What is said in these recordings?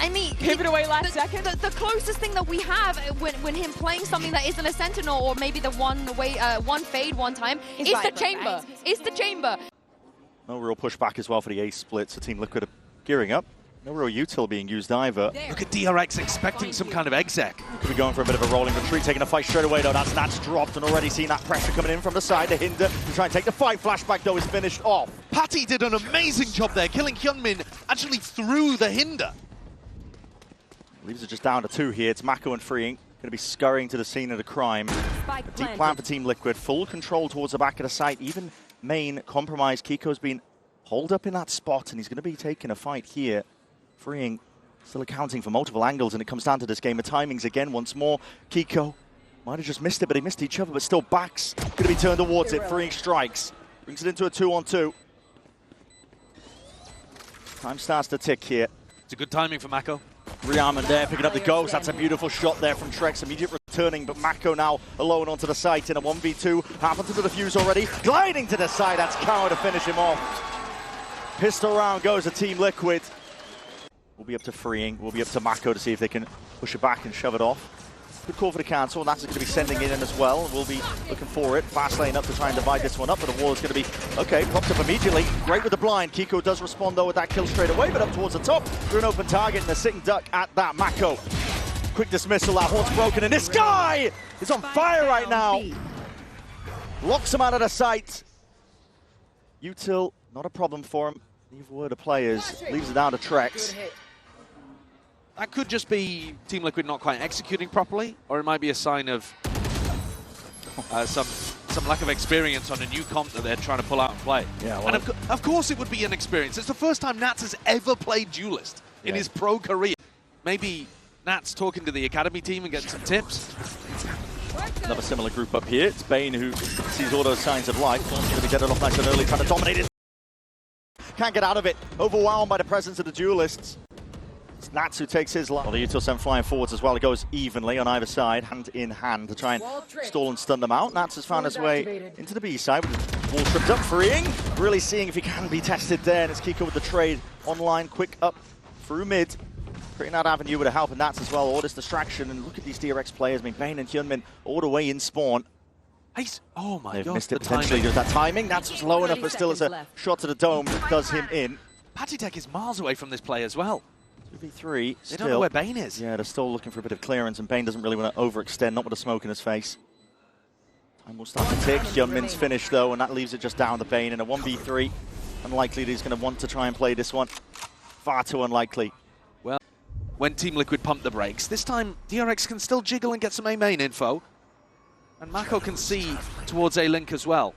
I mean, give it away last second. The closest thing that we have when him playing something that isn't a Sentinel or maybe the one fade one time is the chamber. It's the chamber. No real pushback as well for the ace split, so Team Liquid are gearing up. No real util being used either. Look at DRX expecting some kind of exec. Could be going for a bit of a rolling retreat, taking a fight straight away though. That's dropped and already seen that pressure coming in from the side. The hinder to try and take the fight. Flashback though is finished off. Patty did an amazing job there, killing Hyunmin actually through the hinder. Leaves it just down to 2 here. It's Mako and Freeing. Going to be scurrying to the scene of the crime. A deep plan for Team Liquid. Full control towards the back of the site. Even main compromised. Kiko's been holed up in that spot and he's going to be taking a fight here. Freeing still accounting for multiple angles, and it comes down to this game of timings again once more. Kiko might have just missed it, but he missed each other, but still backs. Going to be turned towards it. Freeing strikes. Brings it into a 2-on-2. Time starts to tick here. It's a good timing for Mako. Riaman there picking up the ghost. That's a beautiful shot there from Trex. Immediate returning, but Mako now alone onto the site in a 1v2. Happened to the defuse already. Gliding to the side. That's Cow to finish him off. Pistol round goes to Team Liquid. We'll be up to Freeing. We'll be up to Mako to see if they can push it back and shove it off. Good call for the cancel, and that's going to be sending it in as well. We'll be looking for it. Fast lane up to try and divide this one up, but the wall is going to be, okay, popped up immediately. Great with the blind. Kiko does respond, though, with that kill straight away, but up towards the top. Through an open target, and a sitting duck at that. Mako. Quick dismissal, that horn's broken, and this guy is on fire right now. Locks him out of the sight. Util, not a problem for him. Neither were the players. Leaves it down to Trex. That could just be Team Liquid not quite executing properly, or it might be a sign of some lack of experience on a new comp that they're trying to pull out and play. Yeah, well, and of course it would be an experience. It's the first time Nats has ever played Duelist in his pro career. Maybe Nats talking to the academy team and getting some tips. Another similar group up here. It's Bane who sees all those signs of life. Wants to get it off nice and early, trying to dominate it. Can't get out of it. Overwhelmed by the presence of the Duelists. It's Nats who takes his line. Well, the Util sent flying forwards as well. It goes evenly on either side, hand in hand, to try and stall and stun them out. Nats has found his way into the B side. Wall tripped up, Freeing. Really seeing if he can be tested there. And it's Kiko with the trade online, quick up through mid. Creating that avenue with a help of Nats as well. All this distraction. And look at these DRX players. I mean, Bane and Hyunmin all the way in spawn. Oh my god. They've missed it potentially. There's that timing. Nats was low enough, but still as a shot to the dome does him in. Patty Tech is miles away from this play as well. 2v3. They don't know where Bane is. Yeah, they're still looking for a bit of clearance, and Bane doesn't really want to overextend, not with the smoke in his face. Time will start to tick. Hyunmin's finished, though, and that leaves it just down to Bane in a 1v3. Unlikely that he's going to want to try and play this one. Far too unlikely. Well, when Team Liquid pumped the brakes, this time DRX can still jiggle and get some A-main info. And Mako can see towards A-Link as well.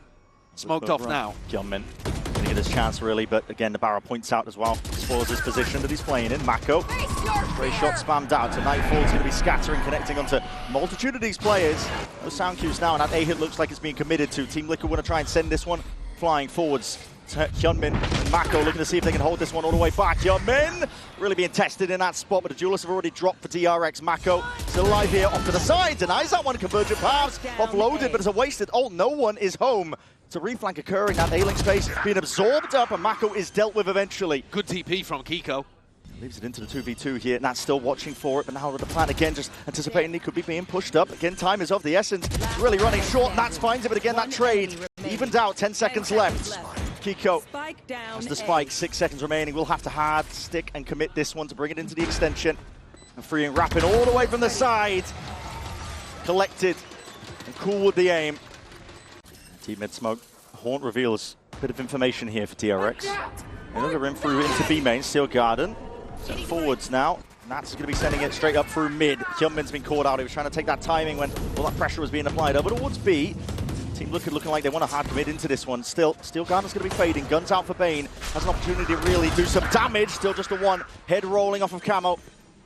Smoked off now. Hyunmin going to get his chance, really, but again, the barrel points out as well. Spoils his position that he's playing in. Mako. Stray shot spammed out. So Nightfall's going to be scattering, connecting onto a multitude of these players. No sound cues now, and that A-hit looks like it's being committed to. Team Liquid want to try and send this one flying forwards. Hyunmin and Mako looking to see if they can hold this one all the way back. Hyunmin really being tested in that spot, but the Duelists have already dropped for DRX. Mako still alive here, off to the side. Denies that one. Convergent paths offloaded, but it's a wasted. Oh, no one is home. It's a reflank occurring. That A-Link space being absorbed up, and Mako is dealt with eventually. Good TP from Kiko. Leaves it into the 2v2 here. Nat's still watching for it, but now with the plan again, just anticipating he could be being pushed up. Again, time is of the essence. Really running short. Nats finds it, but again, that trade evened out. 10 seconds left. Kiko has the spike, 6 seconds remaining. We'll have to hard stick and commit this one to bring it into the extension. And Freeing wrapping all the way from the side. Collected and cool with the aim. Team mid smoke. Haunt reveals a bit of information here for DRX. Another rim through into B main, Steel Garden. Sent forwards now. Nats is going to be sending it straight up through mid. Hyunmin's been caught out. He was trying to take that timing when all that pressure was being applied over towards B. Team looking like they want to hard commit into this one. Still, Steel Garden's going to be fading. Guns out for Bane. Has an opportunity to really do some damage. Still just a one. Head rolling off of Camo.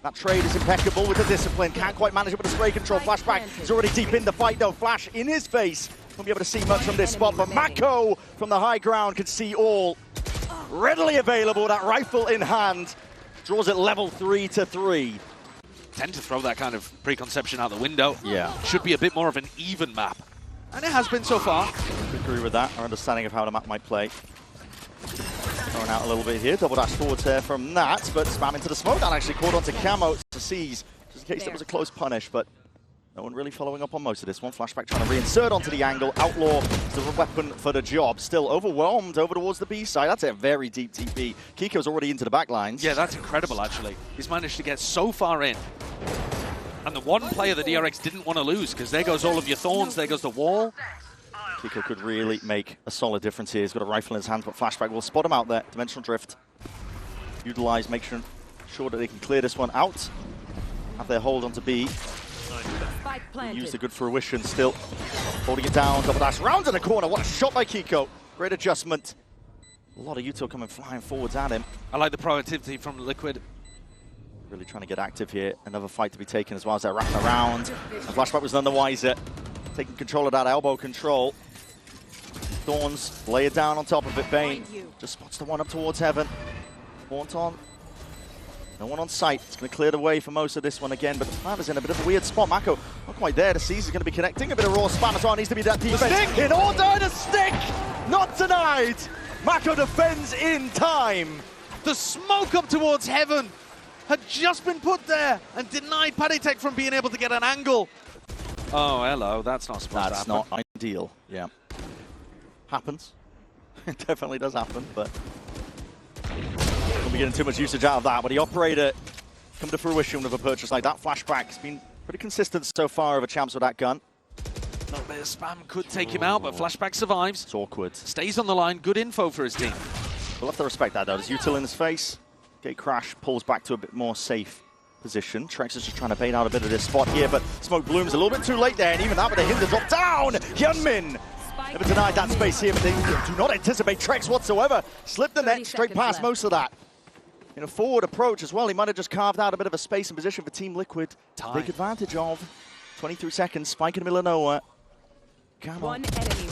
That trade is impeccable with the discipline. Can't quite manage it with the spray control. Flashback. He's already deep in the fight though. Flash in his face. Won't be able to see much from this spot, but Mako from the high ground can see all. Readily available, that rifle in hand. Draws it level 3-3. Tend to throw that kind of preconception out the window. Yeah. Should be a bit more of an even map. And it has been so far. I agree with that, our understanding of how the map might play. Thrown out a little bit here. Double dash forwards there from that, but spam into the smoke. That actually caught onto Camo to seize, just in case it was a close punish, but no one really following up on most of this one. Flashback trying to reinsert onto the angle. Outlaw is the weapon for the job. Still overwhelmed over towards the B side. That's a very deep TP. Kiko's already into the back lines. Yeah, that's incredible, actually. He's managed to get so far in. And the one player the DRX didn't want to lose, because there goes all of your thorns, there goes the wall. Kiko could really make a solid difference here. He's got a rifle in his hand, but Flashback will spot him out there. Dimensional drift. Utilize, make sure that they can clear this one out. Have their hold onto B. Use the good fruition still. Holding it down, double dash, round in the corner. What a shot by Kiko. Great adjustment. A lot of Yuto coming flying forwards at him. I like the proactivity from Liquid. Really trying to get active here. Another fight to be taken as well as they're wrapping around. And Flashback was none the wiser. Taking control of that elbow control. Thorns lay it down on top of it. Bane just spots the one up towards heaven. Haunton. No one on site. It's going to clear the way for most of this one again, but the plan is in a bit of a weird spot. Mako not quite there. The C's is going to be connecting. A bit of raw spam as well. Needs to be that defense. In order, the stick! Not denied! Mako defends in time. The smoke up towards heaven had just been put there and denied Paditek from being able to get an angle. Oh, hello. That's not supposed to happen. That's not ideal. Yeah. Happens. It definitely does happen, but won't be getting too much usage out of that. But the operator come to fruition with a purchase like that. Flashback's been pretty consistent so far over champs with that gun. A little bit of spam could take him out, but Flashback survives. It's awkward. Stays on the line. Good info for his team. We'll have to respect that, though. There's Util in his face. Gate crash pulls back to a bit more safe position. Trex is just trying to bait out a bit of this spot here, but Smoke blooms a little bit too late there, and even that with a hinder drop down. Hyunmin never denied that space here, but they do not anticipate Trex whatsoever. Slipped the net straight past most of that. In a forward approach as well, he might have just carved out a bit of a space and position for Team Liquid to take advantage of. 23 seconds, spike in the middle of nowhere. Camo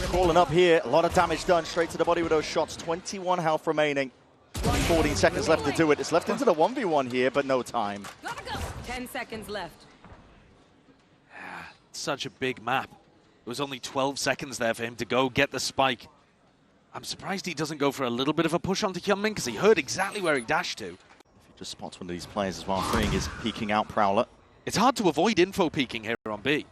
calling up here, a lot of damage done straight to the body with those shots. 21 health remaining. 14 seconds left to do it. It's left into the 1v1 here, but no time. 10 seconds left. Such a big map. It was only 12 seconds there for him to go get the spike. I'm surprised he doesn't go for a little bit of a push onto Hyunmin, because he heard exactly where he dashed to. If he just spots one of these players as well, Freeing is peeking out Prowler. It's hard to avoid info peeking here on B.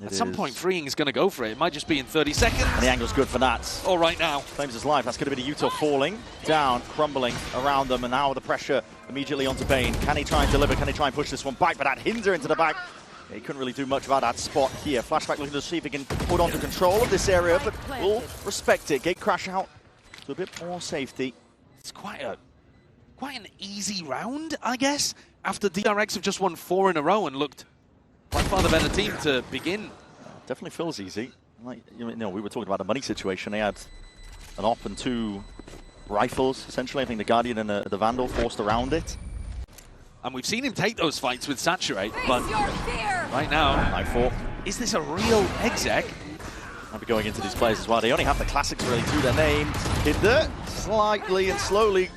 At some point, Freeing is going to go for it. It might just be in 30 seconds. And the angle's good for Nats. Or right now. Claims his life. That's going to be the Yuto falling down, crumbling around them, and now the pressure immediately onto Bane. Can he try and deliver? Can he try and push this one back? But that hinder into the back. Yeah, he couldn't really do much about that spot here. Flashback looking to see if he can hold on to control of this area, but we'll respect it. Gate crash out to a bit more safety. It's quite an easy round, I guess, after DRX have just won 4 in a row and looked by far the better team to begin. Definitely feels easy. Like, you know, we were talking about a money situation. They had an op and 2 rifles, essentially. I think the Guardian and the Vandal forced around it. And we've seen him take those fights with Saturate, but right now, is this a real exec? I'll be going into these players as well. They only have the classics really to their name. Hinder slightly and slowly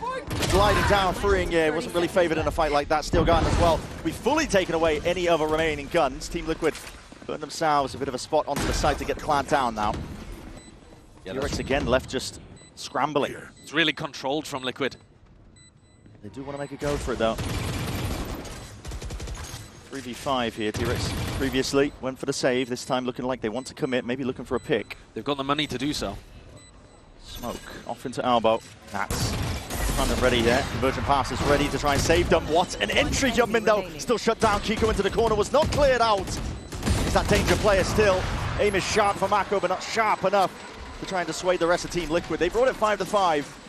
gliding down, Freeing. Yeah, wasn't really favored in a fight like that. Steel Garden as well. We've fully taken away any other remaining guns. Team Liquid putting themselves a bit of a spot onto the side to get the clan down now. Yeah, DRX again left just scrambling. It's really controlled from Liquid. They do want to make a go for it though. 3v5 here. DRX previously went for the save. This time looking like they want to commit, maybe looking for a pick. They've got the money to do so. Smoke off into elbow. That's Brandon ready there. Convergent pass is ready to try and save them. What an entry, Hyunmin though. Still shut down. Kiko into the corner, was not cleared out. Is that danger player still? Aim is sharp for Mako, but not sharp enough to try and dissuade the rest of Team Liquid. They brought it 5-5.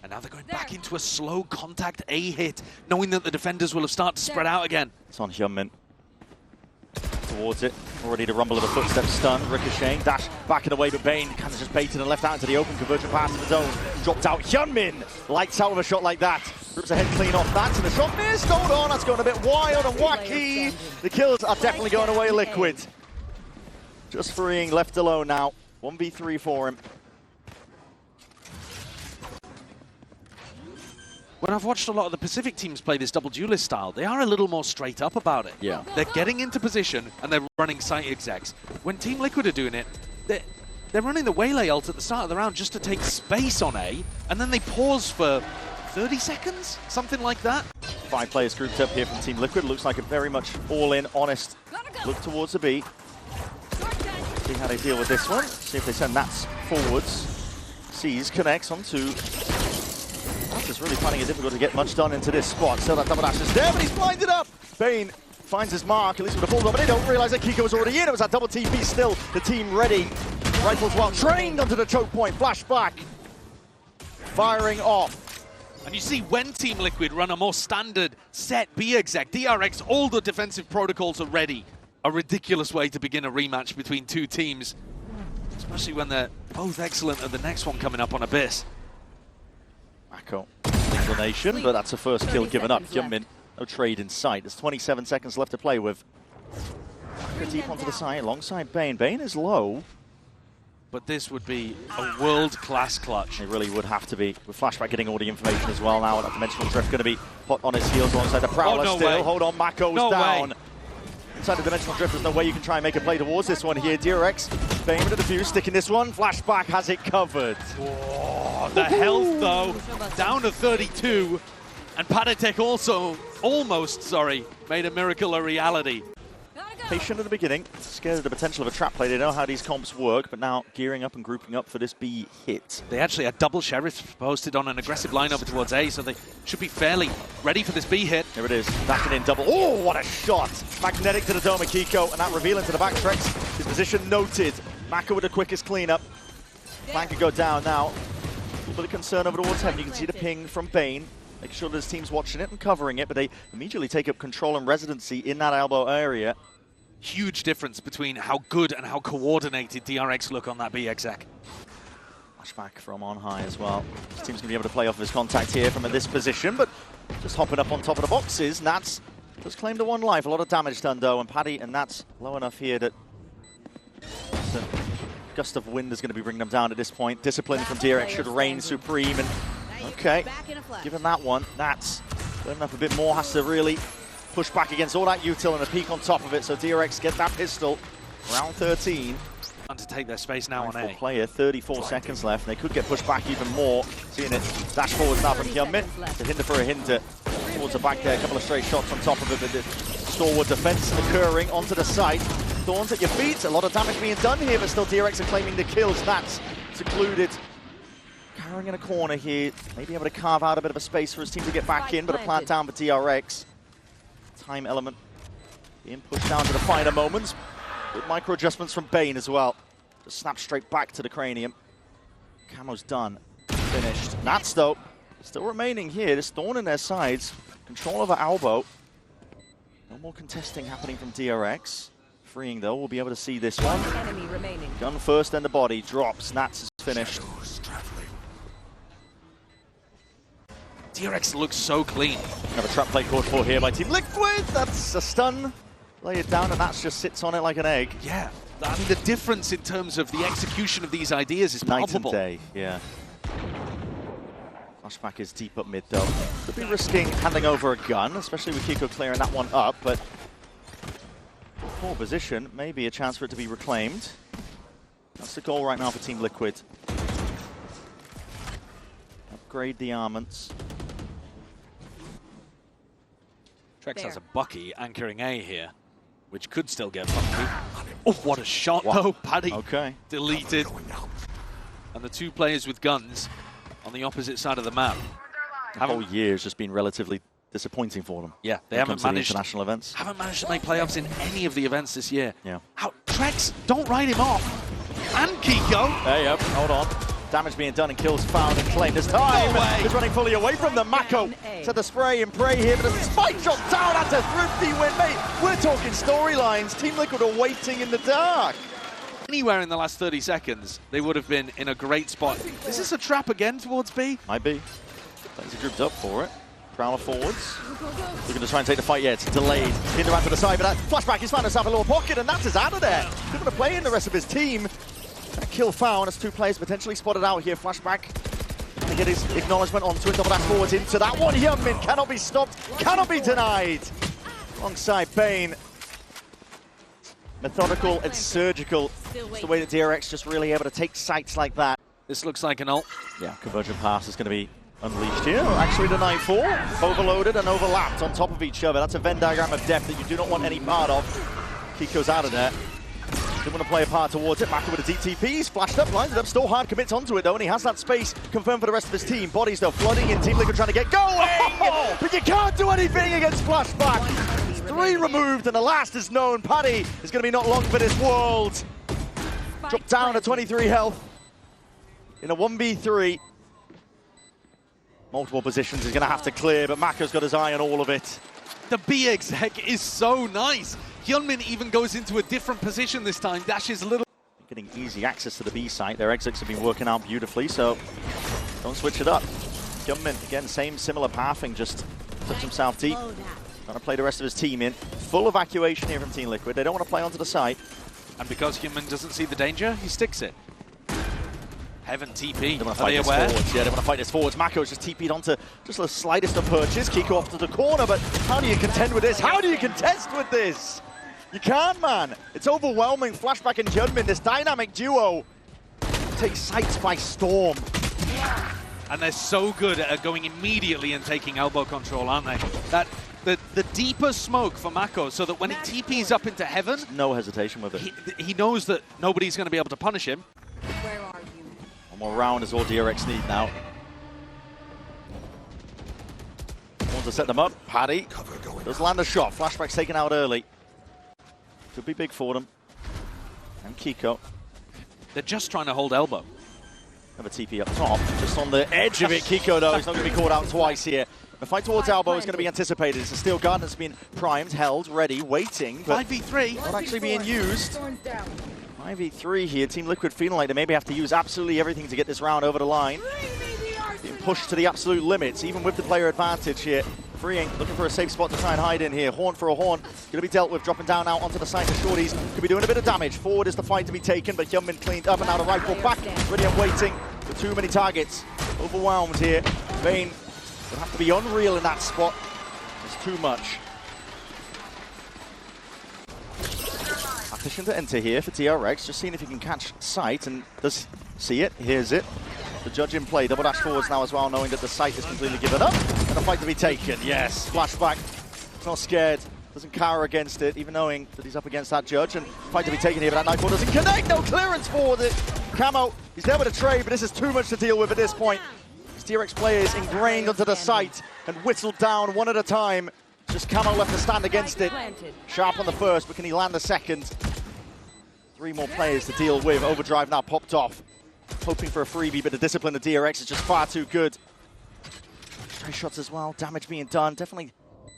And now they're going back into a slow contact A hit, knowing that the defenders will have started to spread out again. It's on Hyunmin. Towards it. Already the rumble of the footsteps stun. Ricocheting. Dash back in the way, but Bane kind of just baited and left out into the open. Convergent pass in the zone. Dropped out. Hyunmin lights out with a shot like that. Rips a head clean off that. And the shot missed. Hold on. That's going a bit wild and wacky. The kills are definitely going away Liquid. Just Freeing left alone now. 1v3 for him. When I've watched a lot of the Pacific teams play this double duelist style, they are a little more straight up about it. Yeah. They're getting into position and they're running site execs. When Team Liquid are doing it, they're running the Waylay ult at the start of the round just to take space on A, and then they pause for 30 seconds? Something like that? 5 players grouped up here from Team Liquid. Looks like a very much all-in, honest look towards the B. See how they deal with this one. See if they send Nats forwards. Sees, connects onto... Nats is really finding it difficult to get much done into this spot. So that double dash is there, but he's blinded up! Bane finds his mark, at least with a bulldog, but they don't realize that Kiko was already in. It was that double TP still. The team ready. Rifles well trained onto the choke point. Flashback. Firing off. And you see when Team Liquid run a more standard set B exec, DRX, all the defensive protocols are ready. A ridiculous way to begin a rematch between two teams, especially when they're both excellent at the next one coming up on Abyss. Mako, inclination, but that's a first kill given up. Hyunmin, no trade in sight. There's 27 seconds left to play with. Mako deep onto the side, alongside Bane. Bane is low. But this would be a world-class clutch. It really would have to be. With Flashback getting all the information as well now. That Dimensional Drift going to be put on his heels alongside the Prowler no still. Way. Hold on, Mako's down. Inside the Dimensional Drift, there's no way you can try and make a play towards this one here. DRX, Bane with the defuse, sticking this one. Flashback has it covered. Oh, the health, though, down to 32. And Panatek also almost, made a miracle a reality. Patient at the beginning, scared of the potential of a trap play. They know how these comps work, but now gearing up and grouping up for this B hit. They actually had double Sheriffs posted on an aggressive line over towards A, so they should be fairly ready for this B hit. Here it is, backing in double. Oh, what a shot! Magnetic to the dome of Kiko, and that reveal into the back tracks. His position noted. Mako with the quickest cleanup. Flank could go down now. A bit of concern over towards heaven. You can see the ping from Bane. Making sure that his team's watching it and covering it, but they immediately take up control and residency in that elbow area. Huge difference between how good and how coordinated DRX look on that B exec. Flashback from on high as well. His team's going to be able to play off of his contact here from this position, but just hopping up on top of the boxes. Nats does claim to 1 life. A lot of damage done though, and Paddy and Nats low enough here that the gust of wind is going to be bringing them down at this point. Discipline from DRX should reign supreme, and okay, given that one, Nats learning up a bit more, has to really push back against all that util and a peak on top of it, so DRX get that pistol. Round 13. And to take their space now on A. Player, 34 seconds left, and they could get pushed back even more. Seeing it dash forward now from Hyunmin. The hinder for a hinder. Towards the back there, a couple of straight shots on top of it, but the stalwart defense occurring onto the side. Thorns at your feet, a lot of damage being done here, but still DRX are claiming the kills. That's secluded. Carrying in a corner here, maybe able to carve out a bit of a space for his team to get back in, but a plant down for DRX. Time element being pushed down to the finer moments. With micro adjustments from Bane as well. Just snap straight back to the cranium. Camo's done. Finished. Nats though, still remaining here. There's Thorn in their sides. Control over elbow. No more contesting happening from DRX. Freeing though, we'll be able to see this one. Gun first, then the body drops. Nats is finished. DRX looks so clean. Another trap play called for here by Team Liquid. That's a stun. Lay it down and Nats just sits on it like an egg. Yeah, I mean the difference in terms of the execution of these ideas is palpable. Night and day, yeah. Flashback is deep up mid though. Could be risking handing over a gun, especially with Kiko clearing that one up, but poor position, maybe a chance for it to be reclaimed. That's the goal right now for Team Liquid. Upgrade the armaments. Trex has a Bucky anchoring A here, which could still get funky. Oh, what a shot though, Paddy. Okay. Deleted. And the 2 players with guns on the opposite side of the map. The whole year has just been relatively disappointing for them. Yeah, they haven't managed international events. Haven't managed to make playoffs in any of the events this year. Yeah. Trex, don't write him off. And Kiko. Hey, yep, hold on. Damage being done and kills found and claimed. There's time. He's running fully away from the Mako. To the spray and pray here, but as the spike shot down, that's a thrifty win, mate. We're talking storylines. Team Liquid are waiting in the dark. Anywhere in the last 30 seconds, they would have been in a great spot. Is this a trap again towards B? Might be. Players are grouped up for it. Prowler forwards. Looking to try and take the fight. Yeah, it's delayed. Hinder out to the side, but that flashback, he's found himself a little pocket, and that's his out of there. Good to play in the rest of his team. That kill found as 2 players potentially spotted out here. Flashback trying to get his acknowledgement on twin double dash forwards into that one. Hyunmin cannot be stopped, cannot be denied. Alongside Bane. methodical and surgical. It's the way that DRX just really able to take sites like that. This looks like an ult. Yeah, conversion pass is going to be unleashed here. Actually, the 9-4, overloaded and overlapped on top of each other. That's a Venn diagram of depth that you do not want any part of. Kiko's out of there. Didn't want to play a part towards it. Maka with a deep TP. He's flashed up, lines it up. Still hard commits onto it though, and he has that space confirmed for the rest of his team. Bodies though flooding in. Team Liquid trying to get going, but you can't do anything against flashback. 3 removed, and the last is known. Paddy is going to be not long for this world. Dropped down to 23 health in a 1v3. Multiple positions he's going to have to clear, but Maka's got his eye on all of it. The B exec is so nice. Hyunmin even goes into a different position this time, dashes a little. Getting easy access to the B site. Their execs have been working out beautifully, so don't switch it up. Hyunmin, again, similar pathing, just puts himself deep. Trying to play the rest of his team in. Full evacuation here from Team Liquid. They don't want to play onto the site. And because Hyunmin doesn't see the danger, he sticks it. Heaven TP. They want to fight this forwards. Yeah, they want to fight this forwards. Mako's just TP'd onto just the slightest of perches. Kiko off to the corner, but how do you contend with this? How do you contest with this? You can't, man. It's overwhelming. Flashback and Hyunmin, this dynamic duo, takes sights by storm. And they're so good at going immediately and taking elbow control, aren't they? The deeper smoke for Mako, so that when he TPs up into Heaven, no hesitation with it. He knows that nobody's going to be able to punish him. Where are you? One more round is all DRX need now. Want to set them up. Paddy does land a shot. Flashback's taken out early. Could be big for them. And Kiko. They're just trying to hold elbow. Have a TP up top. Just on the edge of it. Kiko, though, he's not going to be called out twice here. The fight towards elbow is going to be anticipated. It's a steel gun that's been primed, held, ready, waiting. But 5v3. Not actually being used. 5v3 here. Team Liquid feeling like they maybe have to use absolutely everything to get this round over the line. Being pushed to the absolute limits, even with the player advantage here. Freeing, looking for a safe spot to try and hide in here. Horn for a horn. Going to be dealt with, dropping down out onto the side. The shorties could be doing a bit of damage. Forward is the fight to be taken, but Hyunmin cleaned up and now the rifle back. Ready and waiting for too many targets. Overwhelmed here. Vayne will have to be unreal in that spot. It's too much. Partition to enter here for DRX. Just seeing if he can catch sight and does see it. Here's it. The judge in play. Double dash forwards now as well, knowing that the sight is completely given up. And a fight to be taken. Yes. Flashback. He's not scared. Doesn't cower against it, even knowing that he's up against that judge. And fight to be taken here, but that 9-4 doesn't connect. No clearance forward it. Camo, he's there with a trade, but this is too much to deal with at this point. DRX players ingrained onto the site and whittled down one at a time. Just Camo left to stand against it. Sharp on the first, but can he land the second? 3 more players to deal with. Overdrive now popped off. Hoping for a freebie, but the discipline of DRX is just far too good. 3 shots as well, damage being done. Definitely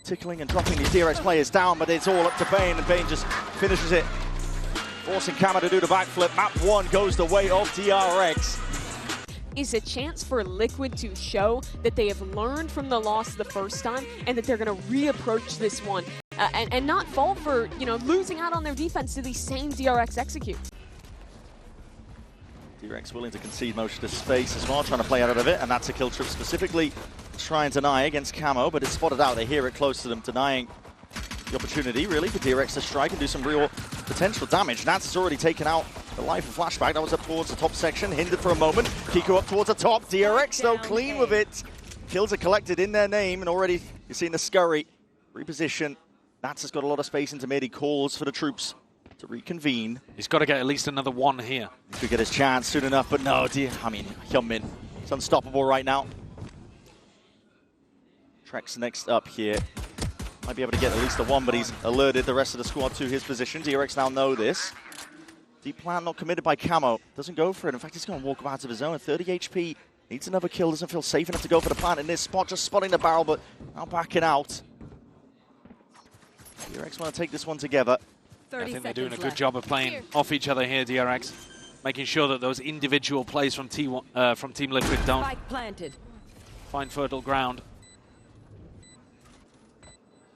tickling and dropping these DRX players down, but it's all up to Vayne, and Vayne just finishes it. Forcing Camo to do the backflip. Map 1 goes the way of DRX. Is a chance for Liquid to show that they have learned from the loss the first time and that they're going to reapproach this one and not fall for, losing out on their defense to these same DRX executes. DRX willing to concede most of the space as well, trying to play out of it, and that's a kill trip specifically try and deny against Camo, but it's spotted out. They hear it close to them, denying the opportunity really for DRX to strike and do some real potential damage. Nats has already taken out the life of Flashback. That was up towards the top section, hindered for a moment. Kiko up towards the top. DRX though clean with it. Kills are collected in their name, and already you're seeing the scurry. Reposition. Nats has got a lot of space into mid. He calls for the troops to reconvene. He's got to get at least another 1 here. He could get his chance soon enough, but no, Hyunmin. It's unstoppable right now. Trex next up here. Might be able to get at least a 1, but he's alerted the rest of the squad to his position. DRX now know this. Deep plan not committed by Camo. Doesn't go for it. In fact, he's going to walk out of his own. 30 HP. Needs another kill. Doesn't feel safe enough to go for the plant in this spot. Just spotting the barrel, but now backing out. DRX want to take this one together. I think they're doing a good job of playing off each other here, DRX. Making sure that those individual plays from Team Liquid don't find fertile ground.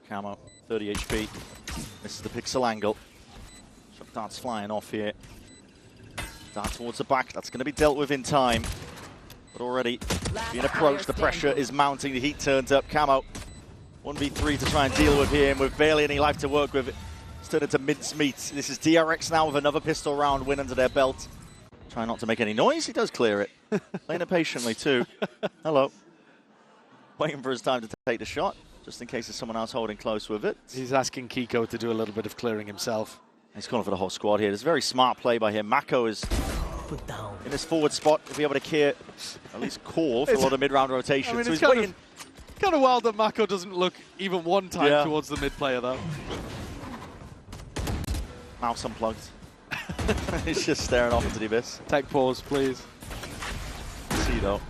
Camo, 30 HP. Misses the pixel angle. Shot darts flying off here. Dart towards the back. That's going to be dealt with in time. But already being approached, the pressure is mounting. The heat turns up. Camo, 1v3 to try and deal with him with barely any life to work with. It's turned into mincemeat. This is DRX now with another pistol round win under their belt. Try not to make any noise. He does clear it. Playing it patiently too. Hello. Waiting for his time to take the shot, just in case there's someone else holding close with it. He's asking Kiko to do a little bit of clearing himself. He's calling for the whole squad here. There's a very smart play by him. Mako is in his forward spot to be able to clear, at least call for a lot of mid-round rotation. I mean, so it's he's waiting. Kind of wild that Mako doesn't look even one time towards the mid player, though. Mouse unplugged. He's just staring off into the abyss. Take pause, please. See though,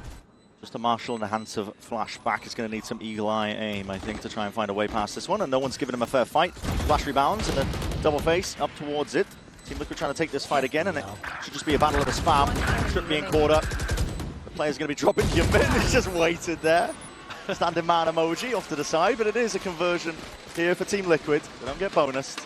just a marshal in the hands of Flashback is going to need some eagle eye aim, I think, to try and find a way past this one, and no one's giving him a fair fight. Flash rebounds and then double face up towards it. Team Liquid trying to take this fight again, and it should just be a battle of the spam. Trip being caught up. The player's going to be dropping Yumin. He's just waited there. Standing man emoji off to the side, but it is a conversion here for Team Liquid. They don't get bonused.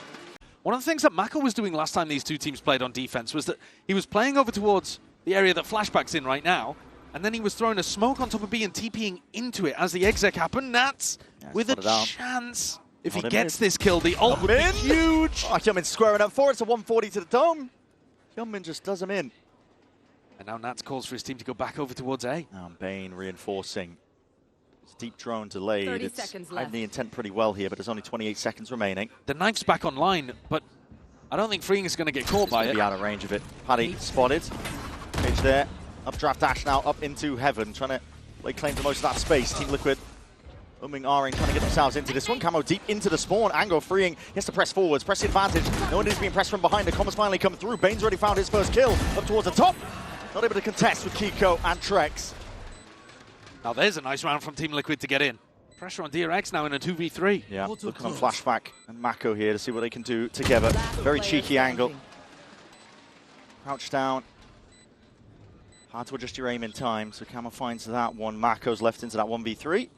One of the things that Mako was doing last time these two teams played on defense was that he was playing over towards the area that Flashback's in right now, and then he was throwing a smoke on top of B and TPing into it as the exec happened. Nats with a chance. If he gets this kill, the ult would be huge. Oh, Hyunmin squaring up for it. It's a 140 to the dome. Hyunmin just does him in. And now Nats calls for his team to go back over towards A. Now Bane reinforcing. It's deep drone delayed. 30 it's seconds left. hiding the intent pretty well here, but there's only 28 seconds remaining. The knife's back online, but I don't think Freeing is going to get caught by it. Be out of range of it. Paddy spotted. Cage there. Updraft dash now up into heaven, trying to lay claim to most of that space. Team Liquid umming, ahhing, trying to get themselves into this one. Camo deep into the spawn. Ango freeing. He has to press forwards, press the advantage. No one is being pressed from behind. The combo's finally come through. Bane's already found his first kill up towards the top. Not able to contest with Kiko and Trex. Now there's a nice round from Team Liquid to get in. Pressure on DRX now in a 2v3. Yeah, looking on Flashback and Mako here to see what they can do together. Very cheeky angle. Crouch down. Hard to adjust your aim in time, so Camo finds that one. Mako's left into that 1v3.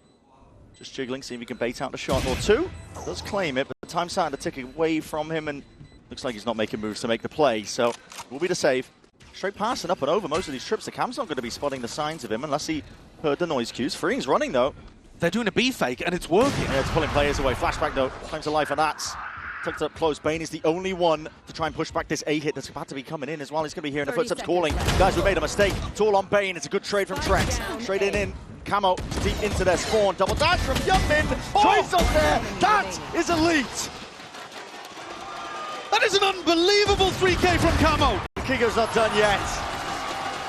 Just jiggling, see if he can bait out the shot or two. Does claim it, but the time's starting to tick away from him, and looks like he's not making moves to make the play, so will be the save. Straight past and up and over most of these trips. The Cam's not going to be spotting the signs of him unless he heard the noise cues. Freeing's running though. They're doing a B fake and it's working. Yeah, it's pulling players away. Flashback though, times of life and that's tucked up close. Bane is the only one to try and push back this A hit that's about to be coming in as well. He's going to be hearing the footsteps calling. Guys, we made a mistake. It's all on Bane. It's a good trade from Trex. Straight in. Camo deep into their spawn. Double dash from Yumin. Trace up there. That is elite. That is an unbelievable 3K from Camo. Kiko's not done yet.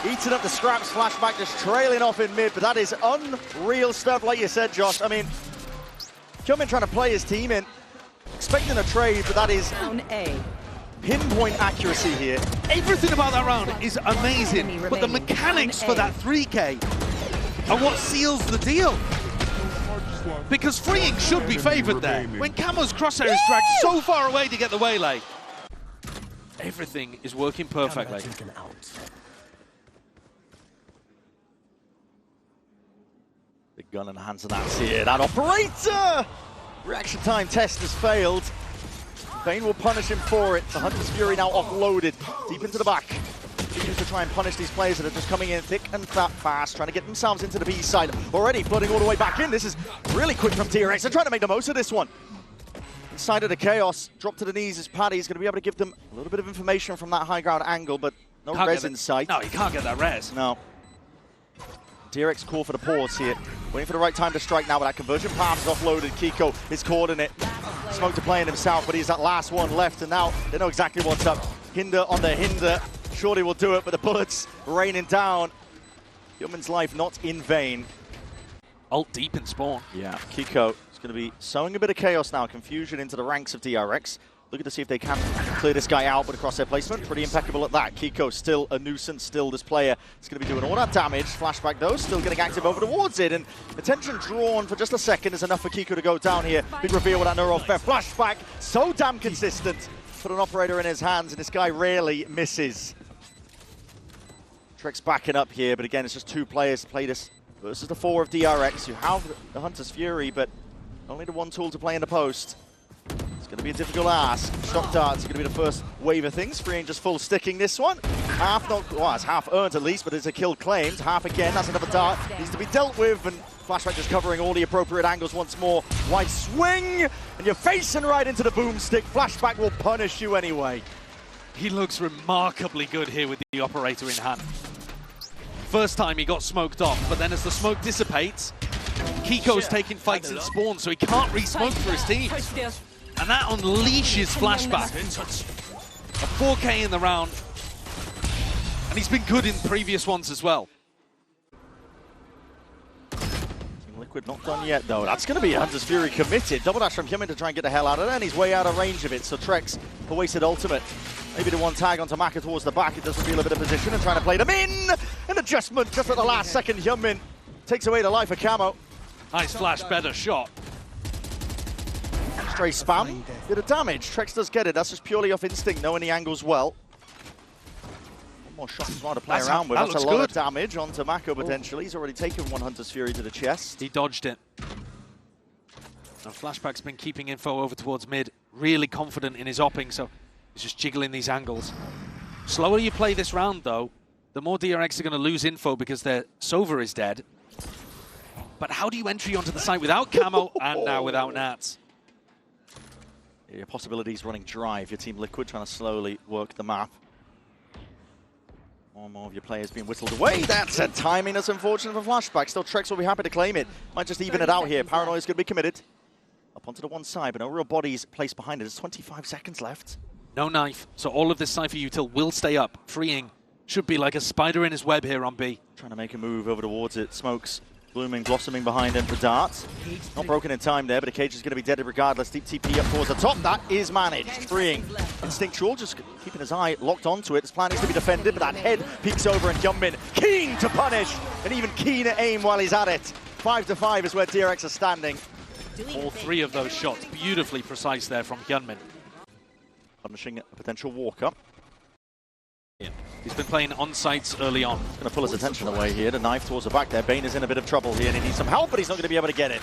Eating up the scraps, Flashback just trailing off in mid, but that is unreal stuff, like you said, Josh. I mean, Qeon trying to play his team in, expecting a trade, but that is pinpoint accuracy here. Everything about that round is amazing, but the mechanics for that 3K are what seals the deal. Because Freeing should be favored there. When Camo's crosshair is dragged so far away to get the waylay, everything is working perfectly. Big gun in the hands of that here. That operator! Reaction time test has failed. Bane will punish him for it. The Hunter's Fury now offloaded deep into the back. To try and punish these players that are just coming in thick and fast, trying to get themselves into the B side. Already flooding all the way back in. This is really quick from DRX. They're trying to make the most of this one. Inside of the chaos, drop to the knees as Paddy's going to be able to give them a little bit of information from that high ground angle, but no res in sight. No, you can't get that res. No. DRX call for the pause here. Waiting for the right time to strike now, but that conversion path is offloaded. Kiko is caught in it. Smoke to play in himself, but he's that last one left, and now they know exactly what's up. Hinder on the hinder. Surely will do it, but the bullets raining down. Yumin's life not in vain. Ult deep in spawn. Yeah, Kiko is going to be sowing a bit of chaos now. Confusion into the ranks of DRX. Looking to see if they can clear this guy out, but across their placement, pretty impeccable at that. Kiko still a nuisance, still this player is going to be doing all that damage. Flashback though, still getting active over towards it, and attention drawn for just a second is enough for Kiko to go down here. Big reveal with that neural fair. Flashback, so damn consistent. Put an operator in his hands, and this guy rarely misses. Trex backing up here, but again, it's just two players to play this versus the 4 of DRX. You have the Hunter's Fury, but only the one tool to play in the post. It's going to be a difficult ask. Stock darts are going to be the first wave of things. Freeing just full sticking this one. Half not, well, it's half earned at least, but it's a kill claimed. Half again, that's another dart. Needs to be dealt with, and Flashback just covering all the appropriate angles once more. Wide swing, and you're facing right into the boomstick. Flashback will punish you anyway. He looks remarkably good here with the operator in hand. First time he got smoked off, but then as the smoke dissipates, Qeon's taking fights in spawn, so he can't re-smoke for his team. And that unleashes Flashback. A 4K in the round. And he's been good in previous ones as well. Liquid not done yet, though. That's going to be Hunter's Fury committed. Double dash from Qeon to try and get the hell out of there, and he's way out of range of it. So Trex, a wasted ultimate. Maybe the one tag onto Maka towards the back. It does reveal a bit of position and trying to play them in. An adjustment just at the last second. Hyunmin takes away the life of Camo. Nice flash, better shot. Stray spam, bit of damage. Trex does get it. That's just purely off instinct, knowing the angles well. One more shot as well to play around with. That's a lot of damage onto Mako potentially. He's already taken one Hunter's Fury to the chest. He dodged it. Now Flashback's been keeping info over towards mid, really confident in his opping, so he's just jiggling these angles. Slower you play this round though, the more DRX are going to lose info because their Sova is dead. But how do you entry onto the site without Camo and now without Nats? Your possibilities running dry if your Team Liquid trying to slowly work the map. More and more of your players being whistled away. That's a timing that's unfortunate for Flashback. Still, Trex will be happy to claim it. Might just even it out here. Paranoia is going to be committed. Up onto the one side, but no real bodies placed behind it. There's 25 seconds left. No knife, so all of this Cypher util will stay up. Freeing should be like a spider in his web here on B. Trying to make a move over towards it. Smokes blooming, blossoming behind him for darts. Not broken in time there, but the cage is going to be dead regardless. Deep TP up towards the top. That is managed. Freeing. Instinctual, just keeping his eye locked onto it. His plan is to be defended, but that head peeks over and Hyunmin keen to punish, and even keener aim while he's at it. 5-5 is where DRX are standing. All three of those shots beautifully precise there from Hyunmin. Punishing a potential walk-up. He's been playing on sites early on. Going to pull his attention away here. The knife towards the back there. Bane is in a bit of trouble here and he needs some help, but he's not going to be able to get it.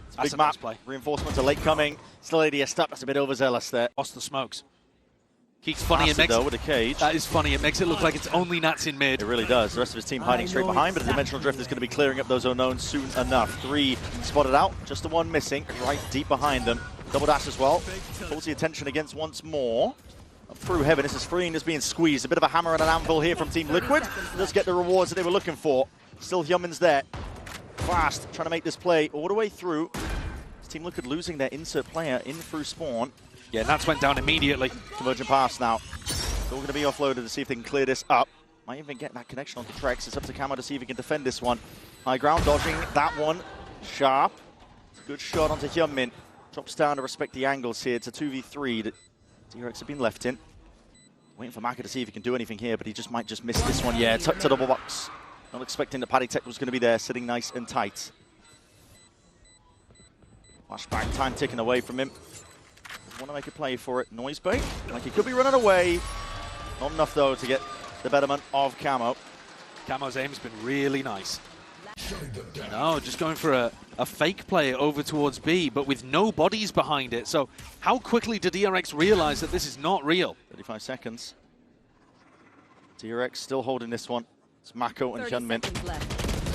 It's big map. Play. Reinforcements are late coming. Still ADS stuck. That's a bit overzealous there. Lost the smokes. Keeps funny. It makes though with a cage. That is funny. It makes it look like it's only Nats in mid. It really does. The rest of his team hiding straight behind, but the Dimensional Drift is going to be clearing up those unknowns soon enough. 3 spotted out. Just the one missing. Right deep behind them. Double dash as well. Pulls the attention against once more. Up through heaven, this is Freeing is being squeezed. A bit of a hammer and an anvil here from Team Liquid. Does get the rewards that they were looking for. Still Hyunmin's there. Fast, trying to make this play all the way through. Team Liquid losing their insert player in through spawn. Yeah, Nats went down immediately. Convergent pass now. Still going to be offloaded to see if they can clear this up. Might even get that connection onto Trex. It's up to Camo to see if he can defend this one. High ground dodging that one. Sharp. Good shot onto Hyunmin. Drops down to respect the angles here. It's a 2v3 that DRX have been left in. Waiting for Maka to see if he can do anything here, but he might just miss this one. Yeah, tucked to double box. Not expecting that Paddy Tech was going to be there, sitting nice and tight. Flashback time ticking away from him. Want to make a play for it. Noise bait, like he could be running away. Not enough though to get the betterment of Camo. Camo's aim's been really nice. No, just going for a fake play over towards B, but with no bodies behind it. So how quickly did DRX realize that this is not real? 35 seconds. DRX still holding this one. It's Mako and Hyunmin.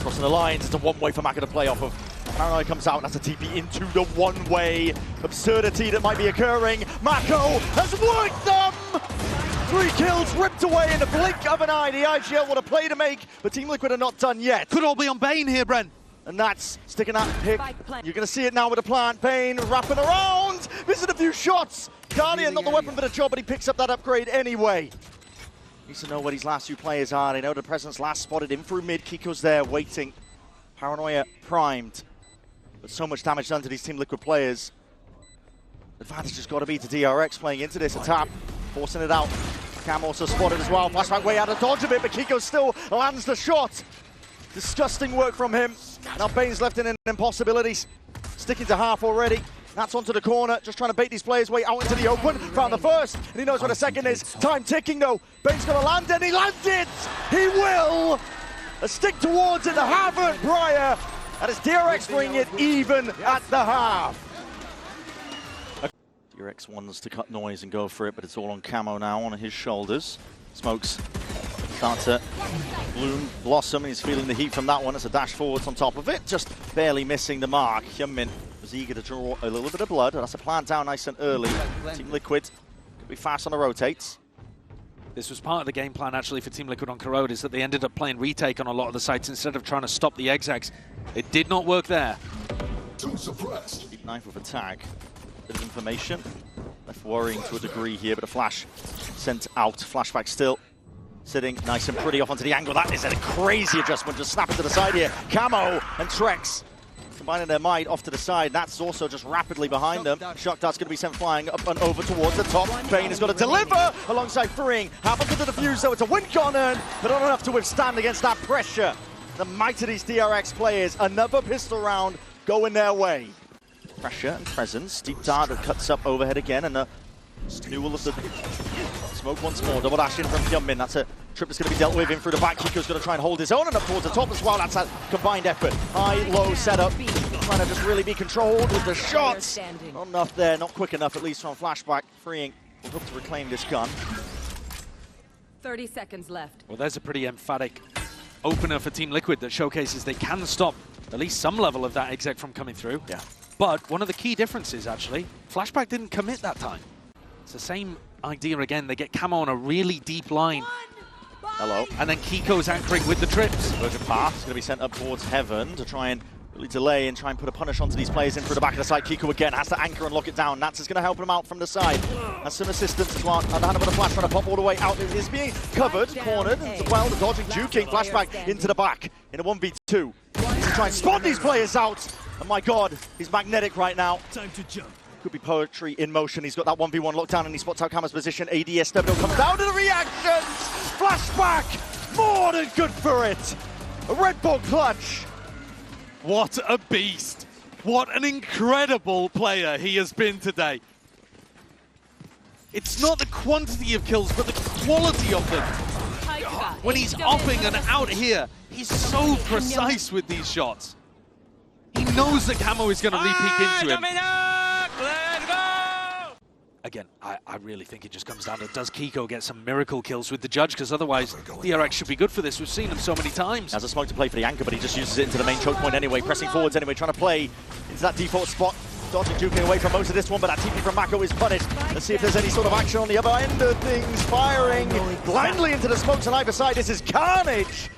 Crossing the lines, it's a one-way for Mako to play off of. Paranoia comes out, and that's a TP into the one-way absurdity that might be occurring. Mako has worked them! 3 kills ripped away in the blink of an eye. The IGL want a play to make, but Team Liquid are not done yet. Could all be on Bane here, Bren. And that's sticking that pick. You're going to see it now with the plant. Bane wrapping around, missing a few shots. Guardian, not the weapon for the job, but he picks up that upgrade anyway. Needs to know where these last 2 players are. They know the presence last spotted in through mid. Kiko's there waiting. Paranoia primed. But so much damage done to these Team Liquid players. Advantage has got to be to DRX playing into this attack, forcing it out. Cam also spotted as well. Flashback way out of dodge of it, but Qeon still lands the shot. Disgusting work from him. Now Bane's left in an impossibility. Sticking to half already. That's onto the corner, just trying to bait these players way out into the open. Found the first, and he knows where the second is. Time ticking though. Bane's going to land, and he lands it! He will! A stick towards it, the half prior. And it's DRX bringing it even at the half. DRX wants to cut noise and go for it, but it's all on Camo now on his shoulders. Smokes start to bloom, blossom, and he's feeling the heat from that one. It's a dash forwards on top of it, just barely missing the mark. Hyunmin was eager to draw a little bit of blood. That's a plant down nice and early. Team Liquid could be fast on the rotates. This was part of the game plan actually for Team Liquid on Corrode, is that they ended up playing retake on a lot of the sites instead of trying to stop the execs. It did not work there. Deep knife with a tag. Bit of information. Left worrying to a degree here, but a flash sent out. Flashback still sitting nice and pretty off onto the angle. That is a crazy adjustment. Just snapping to the side here. Camo and Trex combining their might off to the side. That's also just rapidly behind them. Shock Dart's going to be sent flying up and over towards the top. Bane has got to deliver alongside Freeing. Happens to the defuse, though. It's a win corner, but not enough to withstand against that pressure. The might of these DRX players. Another pistol round going their way. Pressure and presence. Deep Dart that cuts up overhead again, and a renewal of the smoke once more. Double dash in from Hyunmin. That's a trip that's going to be dealt with in through the back. Kiko's going to try and hold his own, and up towards the top as well. That's a combined effort. High-low setup. Trying to just really be controlled with the shots. Not enough there, not quick enough, at least from Flashback. Freeing will look to reclaim this gun. 30 seconds left. Well, there's a pretty emphatic opener for Team Liquid that showcases they can stop at least some level of that exec from coming through. Yeah. But one of the key differences, actually, Flashback didn't commit that time. It's the same idea again. They get Camo on a really deep line. Hello. And then Kiko's anchoring with the trips. Virgin Path is going to be sent up towards Heaven to try and really delay and try and put a punish onto these players in through the back of the side. Kiko again has to anchor and lock it down. Nats is going to help him out from the side. Has some assistance as well. And with a flash trying to pop all the way out. It is being covered, cornered as well. The dodging, juking, flashback into the back in a 1v2. He's to try and spot these players out. And my God, he's magnetic right now. Time to jump. Could be poetry in motion. He's got that 1v1 locked down and he spots out Cama's position. ADS comes down to the reactions. Flashback, more than good for it. A Red Bull clutch. What a beast. What an incredible player he has been today. It's not the quantity of kills, but the quality of them. When he's upping and out here, he's so precise with these shots. He knows that Camo is going to re-peek into him. Again, I really think it just comes down to, does Kiko get some miracle kills with the judge? Because otherwise, DRX should be good for this. We've seen him so many times. Has a smoke to play for the anchor, but he just uses it into the main choke point anyway. Pressing forwards anyway, trying to play into that default spot. Dodging, juking away from most of this one, but that TP from Mako is punished. Let's see if there's any sort of action on the other end of things. Firing blindly into the smokes on either side. This is carnage.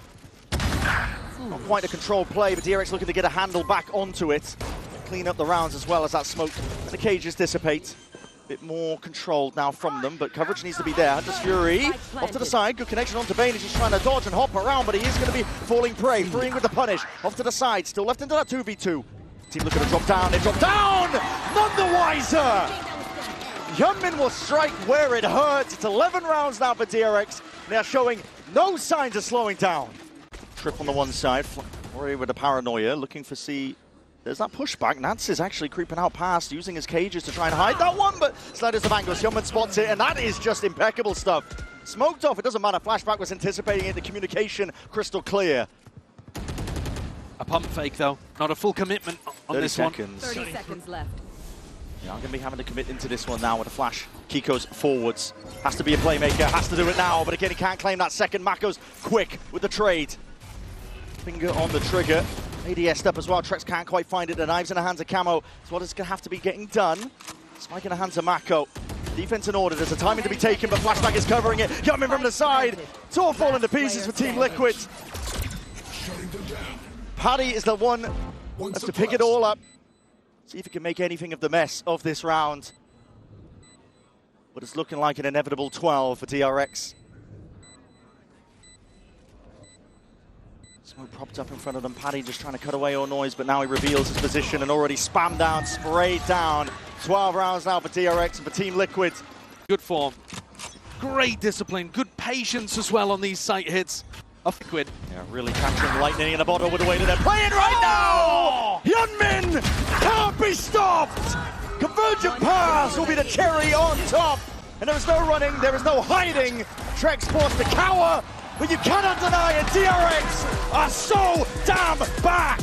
Not quite a controlled play, but DRX looking to get a handle back onto it. Clean up the rounds as well as that smoke and the cages dissipate. Bit more controlled now from them, but coverage needs to be there. Hunter's Fury off to the side, good connection onto Bane. He's just trying to dodge and hop around, but he is going to be falling prey. Freeing with the punish, off to the side, still left into that 2v2. Team looking to drop down, they drop down! None the wiser! Hyunmin will strike where it hurts. It's 11 rounds now for DRX. They are showing no signs of slowing down. Trip on the one side, worried with the paranoia, looking for C. There's that pushback. Nats is actually creeping out past, using his cages to try and hide that one, but Sliders of Angles, Hyunmin spots it, and that is just impeccable stuff. Smoked off, it doesn't matter. Flashback was anticipating it, the communication crystal clear. A pump fake, though. Not a full commitment on this one. 30 seconds left. Yeah, I'm going to be having to commit into this one now with a flash. Kiko's forwards. Has to be a playmaker, has to do it now, but again, he can't claim that second. Mako's quick with the trade. Finger on the trigger. ADS up as well. Trex can't quite find it. The knives in the hands of Camo. It's what is going to have to be getting done. Spike in the hands of Mako. Defense in order. There's a timing to be taken, but Flashback is covering it. Coming from the side. It's all falling to pieces for Team Liquid. Paddy is the one that's to pick it all up. See if he can make anything of the mess of this round. But it's looking like an inevitable 12 for DRX. Smoke propped up in front of them. Paddy just trying to cut away all noise, but now he reveals his position and already spammed down, sprayed down. 12 rounds now for DRX and for Team Liquid. Good form. Great discipline. Good patience as well on these sight hits of Liquid. Yeah, really capturing lightning in a bottle with the way that they're playing right now! Hyunmin can't be stopped! Convergent pass will be the cherry on top. And there is no running, there is no hiding. Trex forced to cower. But you cannot deny it, DRX are so damn back!